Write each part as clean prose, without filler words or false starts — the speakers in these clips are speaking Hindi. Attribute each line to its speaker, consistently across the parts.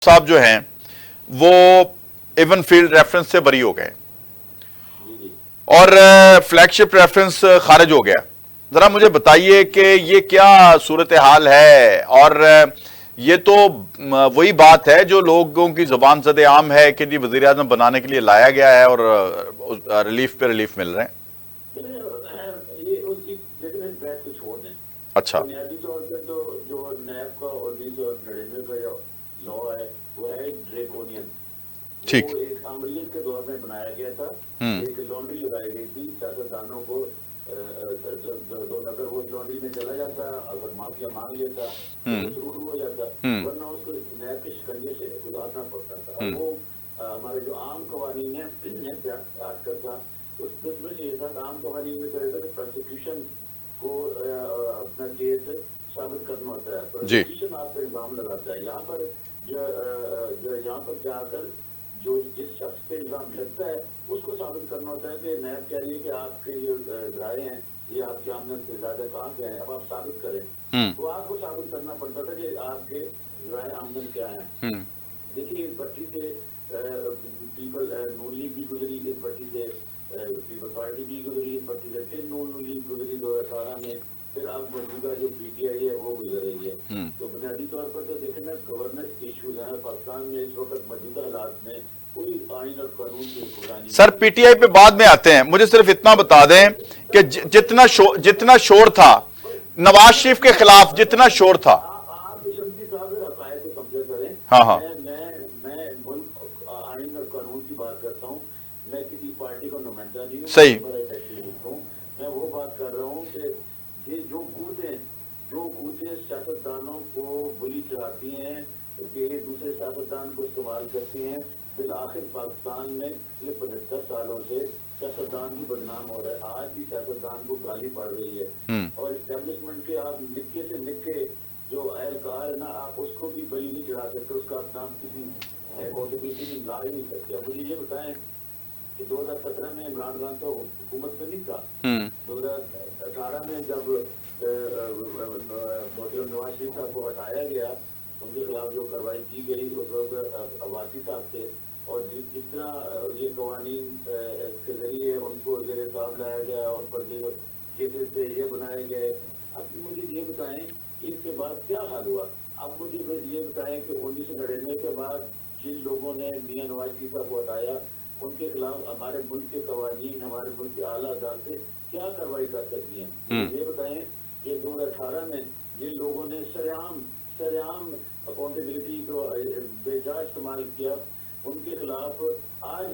Speaker 1: साहब जो हैं वो इवन फील्ड रेफरेंस से बरी हो गए और फ्लैगशिप रेफरेंस खारिज हो गया। जरा मुझे बताइए कि ये क्या सूरत हाल है। और ये तो वही बात है जो लोगों की जुबान ज़द आम है कि जी वज़ीर आज़म बनाने के लिए लाया गया है और रिलीफ पे रिलीफ मिल रहे हैं।
Speaker 2: ये उसकी लेकिन बैठ को छोड़ दें।
Speaker 1: अच्छा,
Speaker 2: बुनियादी तौर पर तो जो नैब का 1999 का जो लॉ है वो है ड्रेकोनियन।
Speaker 1: ठीक।
Speaker 2: वो एक अमलीत के दौर में बनाया गया था। एक लॉन्ड्री लगाई गई थी सियासतदानों को। अगर वो लॉन्ड्री में चला जाता, अगर माफिया मांग लेता तो वो शुरू हो जाता, वरना उसको नैब के शिकंजे से गुजारना पड़ता था। वो हमारे जो आम कवानीन है आजकल था उसमें ये था आम कवानीन में कहेगा कि प्रोसिक्यूशन को अपना केस साबित करना होता है। प्रोसिक्यूशन आप पे इल्जाम लगाता है। यहाँ पर यहाँ पर जाकर जो जिस शख्स पे इल्जाम लगता है उसको साबित करना होता है कि नैब कह रही है कि आपके जो राय हैं ये आपकी आमदन से ज्यादा कहाँ के हैं, अब आप साबित करें। तो आपको साबित करना पड़ता था कि आपके राय आमदन क्या है। देखिए इस भट्टी से पीपल नून लीग भी गुजरी, इस भट्टी से पीपल पार्टी भी गुजरी, इस भट्टी से फिर नून लीग गुजरी 2018 में, फिर अब मौजूदा जो पीटीआई है वो गुजर रही है। तो बुनियादी तौर पर तो देखें ना गवर्नेंस इश्यूज हैं पाकिस्तान में इस वक्त मौजूदा हालात में कोई आइन और कानून की हुक्मरानी।
Speaker 1: सर पीटीआई पे बाद में आते हैं, मुझे सिर्फ इतना बता दें कि जितना शोर था नवाज शरीफ के खिलाफ, जितना शोर था।
Speaker 2: आप शमसी साहब अकायद को समझा करें।
Speaker 1: हाँ हाँ,
Speaker 2: मैं मुल्क आइन और कानून की बात करता हूँ। मैं किसी पार्टी का नुमाइंदा नहीं हूँ,
Speaker 1: सही।
Speaker 2: मैं वो बात कर रहा हूँ कि ये जो कूदें सियासतदानों को बुली चढ़ाती हैं कि दूसरे सियासतदान को इस्तेमाल करती हैं, फिर आखिर पाकिस्तान में पिछले 75 सालों से सियासतदान ही बदनाम हो रहा है। आज भी सियासतदान को गाली पड़ रही है और इस्टेब्लिशमेंट के आप निक्के से निक्के जो एहलकार है ना, आप उसको भी बली नहीं चढ़ा सकते, उसका आप नाम किसी अकाउंटेबिलिटी में ला ही नहीं सकते। मुझे ये बताएं कि 2017 में इमरान खान तो हुकूमत में नहीं था। 2018 में जब मोहतरम नवाज शरीफ साहब को हटाया गया, उनके खिलाफ जो कार्रवाई की गई उस वक्त अब्बासी साहब थे और जिस तरह ये कवानीन के जरिए उनको जेर साहब लाया गया, उन पर जो केसेस थे ये बनाए गए। अब मुझे ये बताएं इसके बाद क्या हाल हुआ। अब मुझे ये बताएं कि 1999 के बाद जिन लोगों ने मियां नवाज शरीफ साहब को हटाया उनके खिलाफ हमारे मुल्क के कवानीन, हमारे मुल्क की आला अदालतें क्या कार्रवाई कर सकती हैं। ये बताएं कि 2018 में जिन लोगों ने सरेआम अकाउंटेबिलिटी को बेजा इस्तेमाल किया उनके खिलाफ आज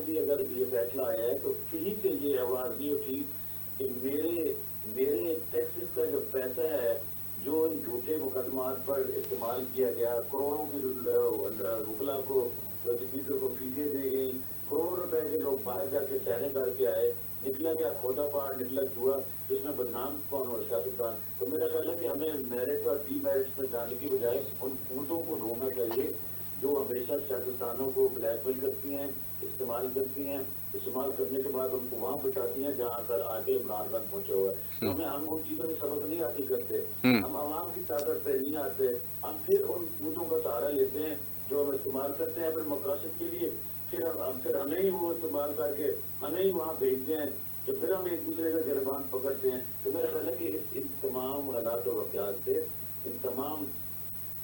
Speaker 2: भी अगर ये फैसला आया है तो किसी से ये आवाज नहीं उठी कि मेरे टैक्सेस का जो पैसा है जो इन झूठे मुकदमात पर इस्तेमाल किया गया, करोड़ों की वकला को प्रोसिक्यूटर को फीसें दी गई, करोड़ों रुपए के लोग बाहर जाके सैरे करके आए, निकला क्या खोदा पहाड़ निकला चूहा, जिसमें बदनाम कौन हो सियासतदान। तो मेरा ख्याल है कि हमें मेरिट और डीमेरिट में जाने की बजाय उन कूदों को ढूंढना चाहिए जो हमेशा सियासतदानों को ब्लैकमेल करती हैं, इस्तेमाल करती हैं, इस्तेमाल करने के बाद उनको वहां बिठाती हैं जहाँ पर आगे इमरान खान पहुंचे हुए हैं। हमें हम उन चीजों में सबक नहीं हासिल करते, हम आवाम की ताकत पे नहीं आते, हम फिर उन कूदों का सहारा लेते हैं जो हम इस्तेमाल करते हैं अपने मकासद के लिए, फिर हमें ही वो इस्तेमाल करके हमें ही वहाँ भेजते हैं तो फिर हम एक दूसरे का गिरबान पकड़ते हैं। तो मेरा ख्याल है कि इन तमाम हालात और वाक़यात से, इन तमाम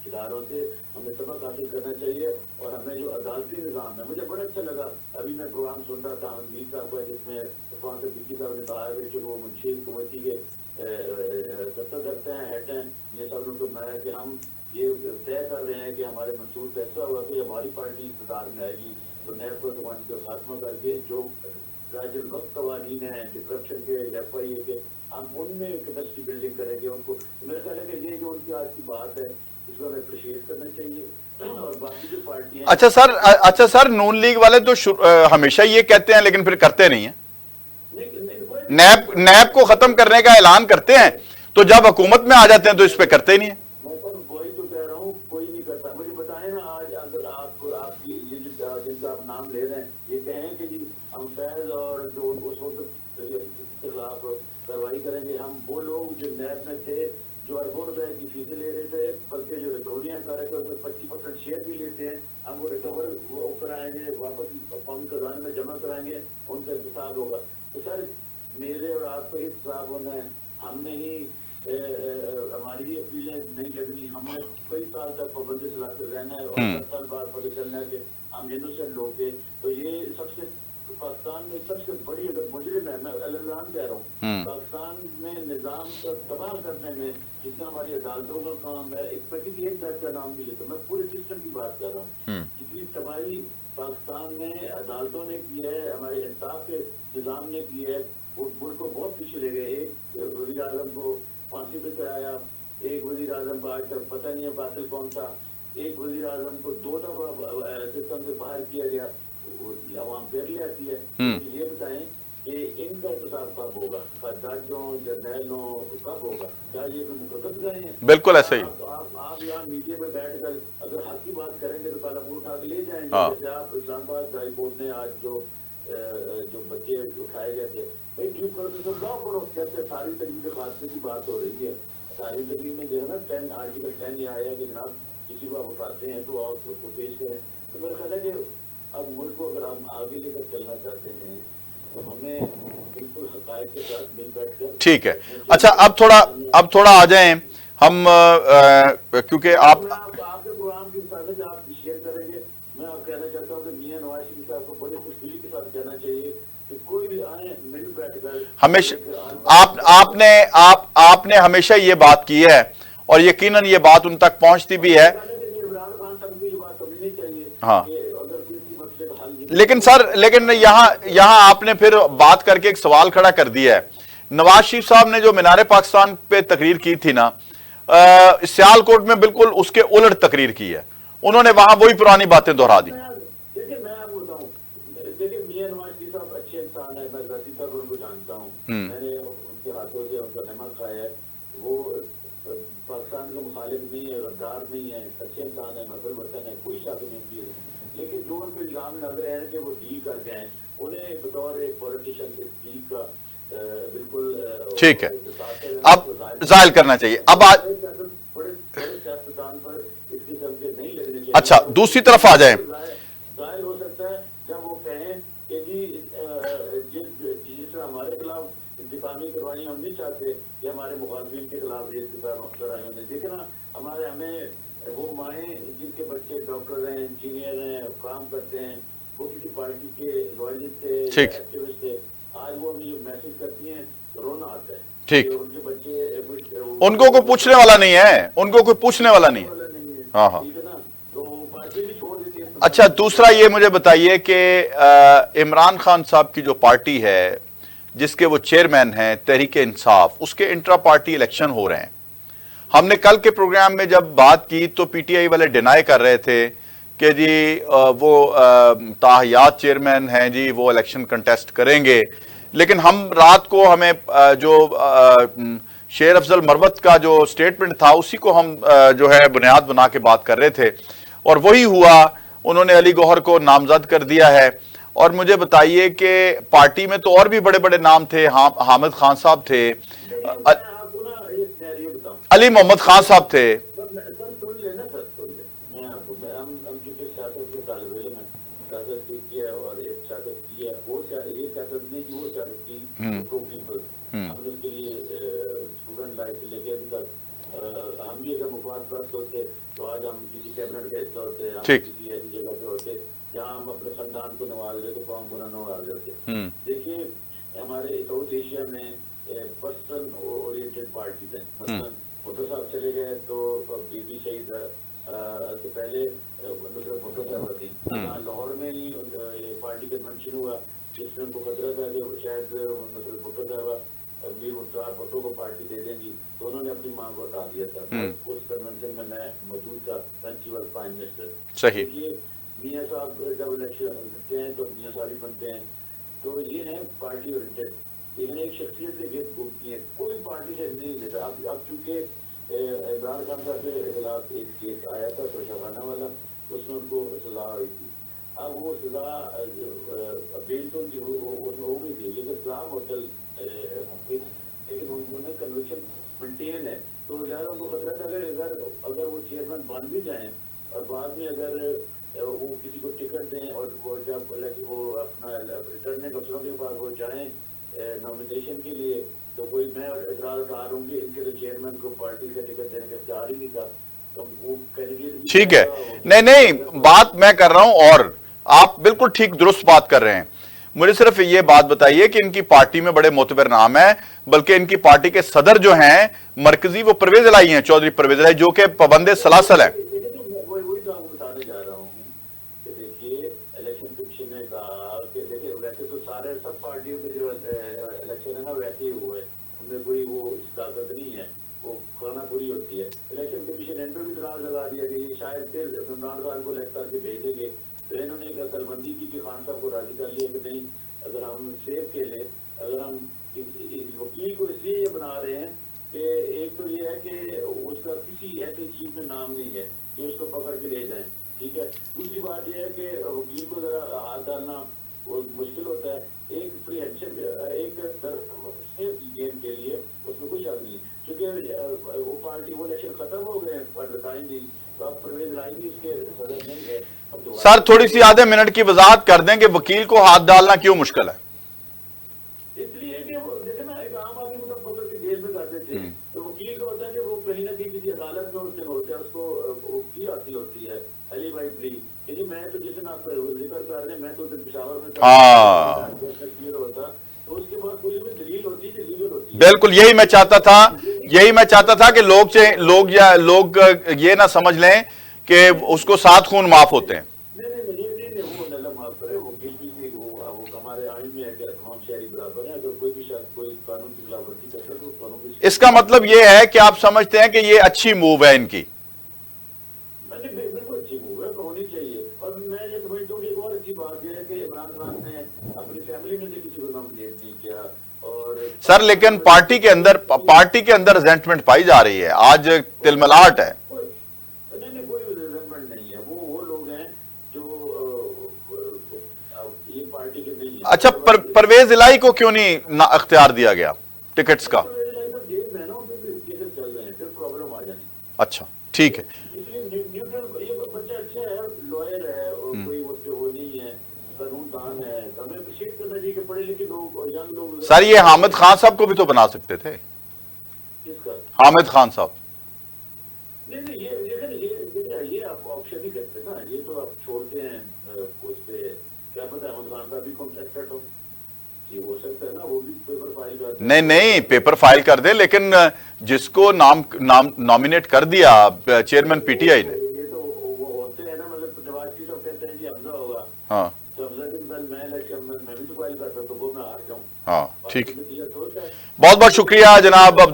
Speaker 2: इदारों से हमें सबक हासिल करना चाहिए। और हमें जो अदालती निज़ाम है, मुझे बड़ा अच्छा लगा अभी मैं प्रोग्राम सुन रहा था अमीर साहब का जिसमें बिक्की साहब ने कहा है कि वो मुंशी कमेटी के सत्ता करते हैं, हेड हैं, ये सब लोग बनाया कि हम ये तय कर रहे हैं कि हमारे मंसूर फैसला हुआ कि हमारी पार्टी इक़्तिदार में आएगी तो नैब को कवानीन का खात्मा करके जो राज्य वक्त कवानीन है डिस्ट्रप्शन के, एफआईए के, हम उनमें कैपेसिटी बिल्डिंग करेंगे उनको। मेरे ख्याल है कि ये जो उनकी आज की बात है इसको हमें अप्रिशिएट करना चाहिए। और बाकी जो पार्टियां,
Speaker 1: अच्छा सर नून लीग वाले तो हमेशा ये कहते हैं लेकिन फिर करते नहीं है। नैब को खत्म करने का ऐलान करते हैं तो जब हुकूमत में आ जाते हैं तो इस पे करते ही नहीं है।
Speaker 2: वही तो कह रहा हूँ, कोई नहीं करता। मुझे बताएं ना आज अगर आपकी ये जिनका आप नाम ले रहे हैं ये कहें कि जी हम फैज और जो उस वक्त के खिलाफ कार्रवाई करेंगे, हम वो लोग जो नैब में थे जो अरबों रुपए की फीसें ले रहे थे, बल्कि जो रिकॉर्डियां हैं सारे के उसमें 25% शेयर भी लेते हैं, हम वो रिकवर वो कराएंगे, वापस कौमी खजाने में जमा कराएंगे, उनका हिसाब होगा। तो सर मेरे और आपको इस हिसाब होना है, हमने ही हमारी ही अपीलें नहीं लगनी, हमने कई साल तक पाबंदी चलाते रहना है और 10 साल बाद पता चलना है कि हम इनोसेंट लोग थे। तो ये सबसे पाकिस्तान में सबसे बड़ी अगर मुजरिम है, मैं ऐलान कह रहा हूँ, पाकिस्तान में निजाम को तबाह करने में जितना हमारी अदालतों का काम है, इसमें किसी एक जज का नाम नहीं लेता, मैं पूरे सिस्टम की बात कर रहा हूँ। जितनी तबाही पाकिस्तान में अदालतों ने की है, हमारे इंसाफ के निजाम ने की है, वो मुल्क को बहुत पीछे ले गए। एक वज़ीर आज़म को फांसी पे चढ़ाया, एक वज़ीर आज़म को आज तक पता नहीं है कातिल कौन था, एक वज़ीर आज़म को 2 दफा सिस्टम से बाहर किया गया, आवाम फिर ले आती है। ये बताएं कि इनका इंतजाम कब होगा, जजों जर्नैलों कब होगा, क्या ये भी मुकद्दस गए हैं?
Speaker 1: बिल्कुल ऐसे ही।
Speaker 2: आप यहाँ मीडिया में बैठकर अगर हक की बात करेंगे तो कल हम उठा के ले जाएंगे। जैसे आप इस्लामाबाद हाई कोर्ट ने आज जो बच्चे उठाए गए थे, भाई ड्यू प्रोसेस ऑफ लॉ करो, जैसे सारी तरीके के खादे की बात हो रही है। सारी तरीके में जो है ना 10 आर्टिकल 10 ये आया कि जनाब किसी को आप उठाते हैं तो आप उसको पेश करें। तो मेरा ख्याल है कि अब मुल्क को अगर हम आगे लेकर चलना चाहते हैं तो हमें बिल्कुल हकायक के साथ मिल बैठ कर।
Speaker 1: ठीक है, अच्छा अब थोड़ा आ जाएं हम, क्योंकि
Speaker 2: आपके प्रोग्राम की साथ आप शेयर करेंगे। मैं आप कहना चाहता हूँ कि मियां नवाज शरीफ साहब को बड़ी खुशदिली के साथ कहना चाहिए कि कोई भी आए मिल बैठकर
Speaker 1: हमेशा आपने हमेशा ये बात की है और यकीनन ये बात उन तक पहुंचती भी है।
Speaker 2: इमरान खान साहब को ये बात समझनी चाहिए।
Speaker 1: हाँ,
Speaker 2: लेकिन
Speaker 1: लेकिन यहाँ आपने फिर बात करके एक सवाल खड़ा कर दिया है। नवाज शरीफ साहब ने जो मीनार पाकिस्तान पे तकरीर की थी ना, सियालकोट में बिल्कुल उसके उलट तकरीर की है। उन्होंने वहां वही पुरानी बातें दोहरा दी।
Speaker 2: देखिए मैं आपको बताऊं, देखिए मियां नवाज शरीफ साहब अच्छे इंसान है, मैं जाती तौर पर उनको जानता हूँ, मैंने उनके हाथों से उनका नमक खाया है। वो पाकिस्तान के मुखालिफ नहीं है, गद्दार नहीं है, अच्छे इंसान है, मजहब वतन है, कोई शक नहीं की। लेकिन जो उन पर इल्जाम लग रहे हैं कि वो डील कर गए हैं, उन्हें बतौर एक पॉलिटिशियन इस डील का बिल्कुल
Speaker 1: ठीक है, अब जाहिर करना चाहिए। अब आज
Speaker 2: बड़े सियासतदान पर इस किस्म के नहीं लगने चाहिए।
Speaker 1: अच्छा, दूसरी तरफ आ जाए,
Speaker 2: जाहिर हो सकता है जब वो कहें कि जी जिस हमारे खिलाफ इंतकामी कार्रवाई हम नहीं चाहते कि हमारे मुखालफिन के खिलाफ ये देखना, हमें वो माएँ जिनके बच्चे डॉक्टर हैं, इंजीनियर हैं, काम करते हैं, वो किसी पार्टी के लॉयलिस्ट थे, एक्टिविस्ट थे, आज वो हमें मैसेज करती हैं तो रोना आता है।
Speaker 1: ठीक,
Speaker 2: उनके बच्चे
Speaker 1: उनको कोई पूछने वाला नहीं है, उनको कोई पूछने वाला नहीं है। हाँ हाँ,
Speaker 2: तो पार्टी भी छोड़ देती है।
Speaker 1: अच्छा, दूसरा ये मुझे बताइए कि इमरान खान साहब की जो पार्टी है जिसके वो चेयरमैन हैं तहरीक इंसाफ, उसके इंट्रा पार्टी इलेक्शन हो रहे हैं। हमने कल के प्रोग्राम में जब बात की तो पीटीआई वाले डिनाई कर रहे थे कि जी वो ताहयात चेयरमैन हैं जी, वो इलेक्शन कंटेस्ट करेंगे। लेकिन हम रात को हमें जो शेर अफजल मरवत का जो स्टेटमेंट था उसी को हम जो है बुनियाद बना के बात कर रहे थे और वही हुआ। उन्होंने अली गौहर को नामजद कर दिया है। और मुझे बताइए कि पार्टी में तो और भी बड़े बड़े नाम थे, हामिद खान साहब थे, अली मोहम्मद खान साहब थे।
Speaker 2: हम भी अगर मुखालफत होते तो आज हम किसी कैबिनेट का हिस्सा होते, हम किसी ऐसी जगह पे होते जहाँ हम अपने खानदान को नवाज रहे तो कौम को नवाज रहे। देखिए हमारे साउथ एशिया में पर्सन ओरिएंटेड पार्टीज हैं। मसलन भुट्टो साहब चले गए तो बीबी शहीद से पहले भुट्टो साहब थी। लाहौर में ही पार्टी कन्वेंशन हुआ जिसमें उनको खतरा था कि शायद भुट्टो साहब मीर मुख्तार भुट्टो को पार्टी दे देंगी, तो उन्होंने अपनी मां को हटा दिया था। उस कन्वेंशन में मैं मौजूद था, प्रिंसिपल प्राइम मिनिस्टर।
Speaker 1: सही,
Speaker 2: मियां साहब जब इलेक्शन लड़ते हैं तो मियां साहब बनते हैं, तो ये है पार्टी ओरिएंटेड। लेकिन एक शख्सियत के गेट घूमती है, कोई पार्टी से नहीं लेता। अब चूंकि इमरान खान साहब के खिलाफ एक केस आया था तोशाखाना वाला, उसमें उनको सजा हुई थी। अब वो सजा बेल तो हो गई थी, लेकिन इस्लाम होटल लेकिन उन्होंने कन्विक्शन मेंटेन है। तो यार उनको खतरा था अगर अगर वो चेयरमैन बन भी जाए और बाद में अगर वो किसी को टिकट दें और वो जब वो अपना रिटर्निंग अफसरों के पास वो जाएं नॉमिनेशन के लिए, तो कोई मैं इतराज उठा रहा हूँ कि इनके तो चेयरमैन को पार्टी का टिकट देने का इख्तियार ही नहीं था, तो वो कैंडिडेट
Speaker 1: ठीक है, नहीं नहीं, बात मैं कर रहा हूं और आप बिल्कुल ठीक दुरुस्त बात कर रहे हैं। मुझे सिर्फ ये बात बताइए कि इनकी पार्टी में बड़े मोतबर नाम है, बल्कि इनकी पार्टी के सदर जो हैं मरकजी वो परवेज इलाही हैं, चौधरी परवेज इलाही, जो कि पाबंद सलासल है।
Speaker 2: वही तो आपको बताने जा रहा हूँ कि देखिए इलेक्शन कमीशन ने कहा कि देखिए वैसे तो सारे सब पार्टियों के जो इलेक्शन है ना वैसे ही हुए, उनमें कोई वो ताकत नहीं है, वो खाना पूरी होती है। इलेक्शन कमीशन ने भी इतराज लगा दिया कि ये शायद फिर इमरान खान को लेकर के भेजेंगे, तो इन्होंने एक अकलमंदी की कि खान साहब को राजी कर लिया कि नहीं, अगर हम सेफ के लिए अगर हम इस वकील को इसलिए ये बना रहे हैं कि एक तो ये है कि उसका किसी ऐसी चीज में नाम नहीं है कि उसको पकड़ के ले जाएं, ठीक है। दूसरी बात यह है कि वकील को जरा हाथ डालना वो मुश्किल होता है, एक प्रिहेंशन एक गेम के लिए उसमें कोई शक नहीं, क्योंकि वो पार्टी वो इलेक्शन खत्म हो गए पर बताएंगे, तो आप परवेज इलाही भी उसके सदर नहीं है।
Speaker 1: सर थोड़ी सी आधे मिनट की वजाहत कर दें कि वकील को हाथ डालना क्यों मुश्किल है।
Speaker 2: इसलिए कि वो देखे ना एक आम आदमी को तब पकड़ के जेल में करते थे, तो वकील का होता है कि वो कहीं ना कहीं किसी अदालत में उस दिन होते हैं, उसको वो की आती होती है अली भाई प्ली कि जी मैं तो जिस दिन आप जिक्र कर रहे हैं मैं तो पेशावर में होता, तो उसके बाद पूरी में दलील होती है, लीगल होती है।
Speaker 1: बिल्कुल यही मैं चाहता था कि लोग ये ना समझ लें कि उसको 7 खून माफ होते हैं।
Speaker 2: नहीं वो अल्लाह माफ करे, वकील भी वो हमारे आइन में है कि तमाम शहरी बराबर है, अगर कोई भी शख्स कोई कानून की खिलाफवर्जी करता है तो कानून की।
Speaker 1: इसका मतलब ये है कि आप समझते हैं कि ये अच्छी मूव है इनकी।
Speaker 2: बिल्कुल अच्छी मूव है, होनी चाहिए। और मैं ये समझता हूँ कि एक और अच्छी बात यह है कि इमरान खान ने अपनी फैमिली में से किसी को नॉमिनेट नहीं किया। और
Speaker 1: सर लेकिन पार्टी के अंदर रिजेंटमेंट पाई जा रही है, आज तिलमिलाट है।
Speaker 2: नहीं कोई रिजेंटमेंट नहीं है, वो लोग हैं जो ये पार्टी के नहीं है।
Speaker 1: अच्छा, परवेज इलाही को क्यों नहीं अख्तियार दिया गया टिकट्स का?
Speaker 2: प्रॉब्लम आ जानी।
Speaker 1: अच्छा ठीक है,
Speaker 2: इसलिए न्यूट्रल ये बच्चा अच्छा है, लॉयर है और कोई वो नहीं है, कानूनदान है, हमें अप्रिशिएट करना चाहिए कि पढ़े लिखे लोग और यंग लोग।
Speaker 1: सर ये हामिद खान साहब को भी तो बना सकते थे।
Speaker 2: किसका?
Speaker 1: हामिद खान साहब।
Speaker 2: नहीं ये आप ऑप्शन ही करते ना, ये तो आप छोड़ते हैं उस पे, क्या पता अहमद खान का भी कॉन्ट्रैक्टेड हो, ये हो सकता है ना, वो भी पेपर फाइल कर।
Speaker 1: नहीं पेपर फाइल कर दे, लेकिन जिसको नाम नॉमिनेट कर दिया चेयरमैन पीटीआई ने,
Speaker 2: ये तो वो होते हैं ना, मतलब नवाज शरीफ साहब कहते हैं जी हमजा होगा,
Speaker 1: हाँ
Speaker 2: तो हमजा के साथ मैं इलेक्शन में मैं भी तो फाइल करता, तो वो मैं हार जाऊं।
Speaker 1: हाँ ठीक है।
Speaker 2: तो होता है।
Speaker 1: बहुत बहुत शुक्रिया जनाब अब्दुल